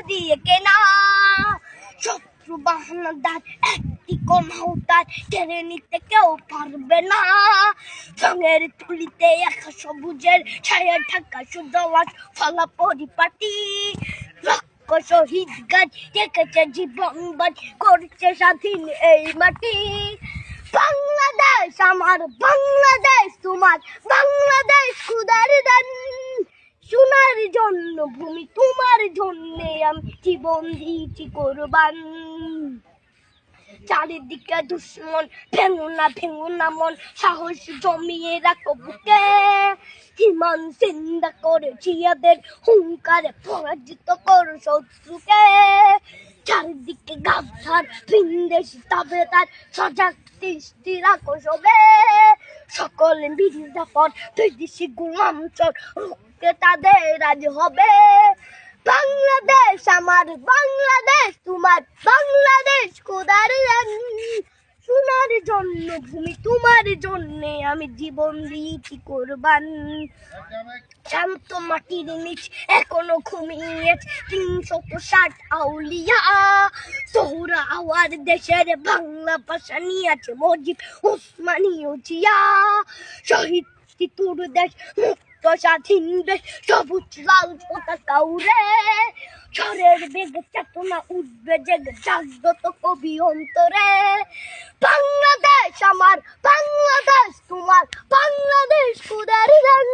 দিয়ে কেনা। শত্রু বাহানাদার একটি কমাউতার কেড়ে নিতে কেউ পারবে না। রঙের তুলিতে একা সবুজের ছায়া ঢাকা সুজলাস ফলা পরিপাটি। লক্ষ শহীদ গাছ রেখেছে জীবন বাজ করছে স্বাধীন এই মাটি। বাংলাদেশ আমার, বাংলাদেশ তোমার, বাংলাদেশ খুদার দান। সোনার জন্য ভূমি তোমার জন্যে আমি জীবন দিয়েছি কোরবান। চারিদিকে দুশ্মন, ভেঙো না মন, সাহস জমিয়ে রাখো বুকে। হিমান চিন্তা করে জিয়াদের হুঙ্কারে পরাজিত করো শত্রুকে। চারিদিকে গাদ্দার ভিনদেশি তাবেদার সজাগ দৃষ্টি রাখো সবে। সকলে মির্জাফর বিদেশি গোলাম চোর রুখতে তাদের আজ হবে। বাংলাদেশ আমার, বাংলাদেশ তোমার, বাংলাদেশ খোদার দান। সোনার জন্য ভূমি তোমার জন্যে আমি জীবন দিয়েছি কোরবান। শান্ত মাটির নিচ এখনো ঘুমিয়ে ৩৬০ আউলিয়া। সোহরা আওয়ার দেশের বাংলা ভাষা নিয়েছে মজিদ ওসমানী ও জিয়া। শহীদ তিতুর দেশ মুক্ত স্বাধীন দেশ, সবুজ লাল পতাকা উড়ে। ঝড়ের বেগে চেতনা উঠবে জেগে জাগ্রত কবি অন্তরে। বাংলাদেশ আমার, বাংলাদেশ তোমার, বাংলাদেশ খোদার দান।